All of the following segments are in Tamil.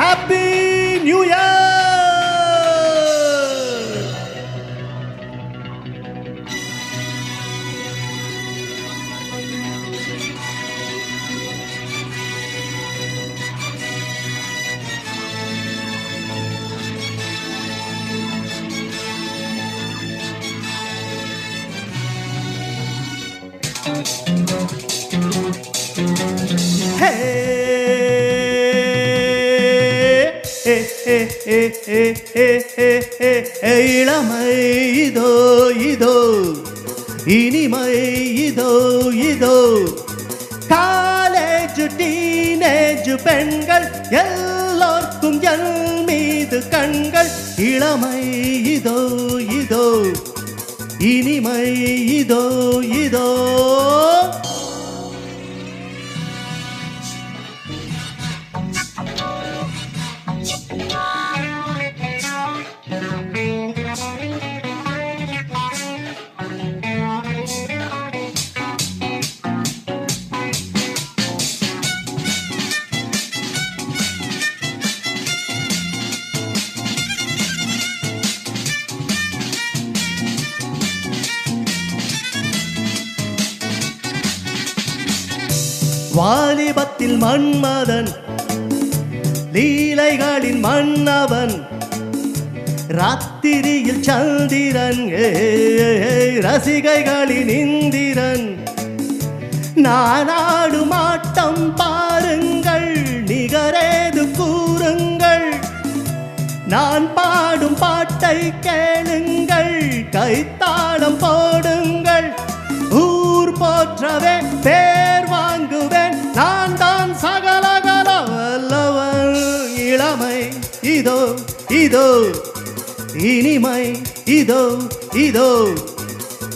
Happy new year. இளமை இதோ இதோ, இனிமை இதோ இதோ, காலேஜ் டீனேஜ் பெண்கள் எல்லோர்க்கும் என் மீது கண்கள். இளமை இதோ இதோ, இனிமை இதோ இதோ. வாலிபத்தில் மன்மதன், லீலைகளின் மன்னவன், ராத்திரியில் சந்திரன், ரசிகைகளின் இந்திரன். நான் ஆடும் ஆட்டம் பாருங்கள், நிகரேது கூறுங்கள். நான் பாடும் பாட்டை கேளுங்கள், கைத்தாளம் போடுங்கள். ஊர் போற்றவே பேர் வாங்குவேன், நான் தான் சகலகல வல்லவன். இளமை இதோ இதோ, இனிமை இதோ இதோ,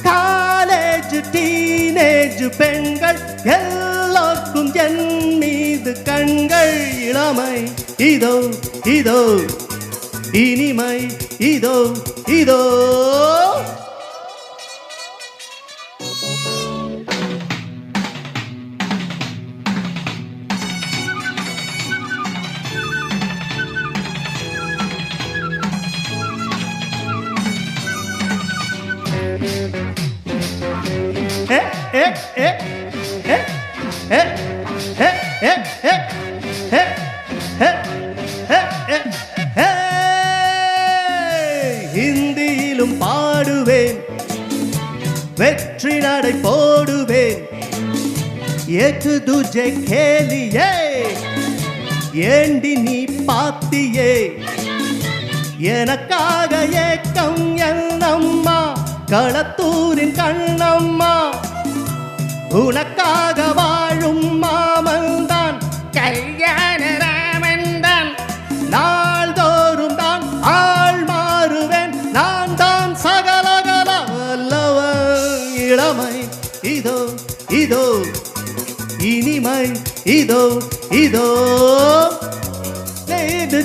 காலேஜ் டீனேஜ் பெண்கள் எல்லோருக்கும் என் மீது கண்கள். இளமை இதோ இதோ, இனிமை இதோ இதோ. ஹிந்தியிலும் பாடுவேன், வெற்றி நடை போடுவேன். ஏக்கு துஜே கேலியே, ஏண்டி நீ பாத்தியே. எனக்காக ஏக்கம் என்னம்மா, களத்தூரின் கண்ணம்மா. உனக்காக வாழும் மாமன் தான், கல்யாண ராமன் தான். நாள்தோறும் தான் ஆள் மாறுவேன், நான் தான் சகலகல வல்லவன். இளமை இதோ இதோ, இனிமை இதோ இதோ,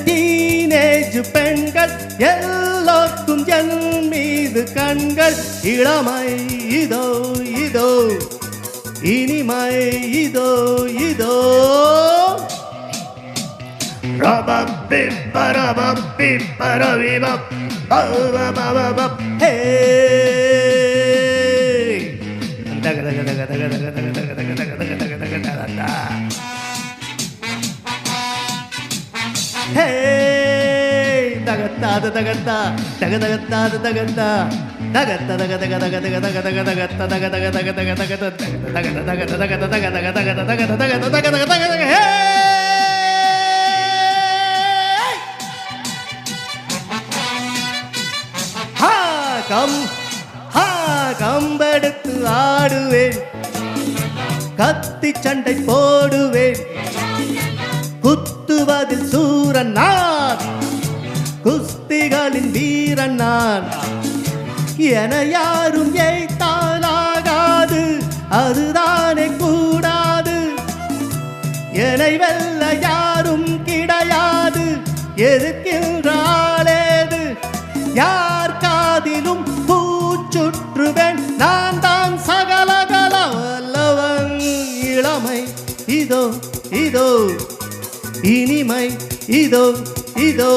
டீனேஜ் பெண்கள் எல்லோருக்கும் என் மீது கண்கள். இளமை இதோ இதோ, இனிமை இதோ இதோ. ரபப்பி பரபப்பி பரவிபப் பரபபப். ஹே தக தக தக தக தக தக தக தக தக தக தக தக தக. ஹே தகத்தாது தகத்தா, தக தகத்தாது தகத்தா, தகத்த தக தக தக தக தக தக தகத்த தக தக தக தக தக தக தக தக தக தக தக தக தக தக தக தக தக தக. ஹே ஹா கம், ஹா கம்பெடுத்து ஆடுவேன், கத்தி சண்டை போடுவேன். குத்துவதில் சூரன் நான், குஸ்திகளின் வீரன் நான். என யாரும் ஏய்த்தாலாகாது, அதுதானே கூடாது. என்னை வெல்ல யாரும் கிடையாது, எதிர்க்கின்றாளேது. யார் காதிலும் பூச்சுற்றுவேன், நான் தான் சகலகல வல்லவன். இளமை இதோ இதோ, இனிமை இதோ இதோ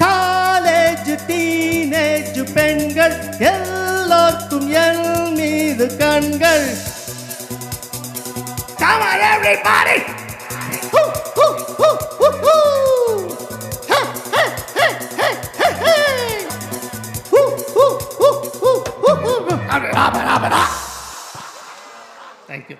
காலேஜ் டீனேஜ் பெண்கள் எல்லோருக்கும் என் மீது கண்கள். Come on everybody. Hoo, hoo, hoo, hoo, hoo. Ha, ha, ha, ha, ha, ha. Hoo, hoo, hoo, hoo, hoo, hoo. Thank you.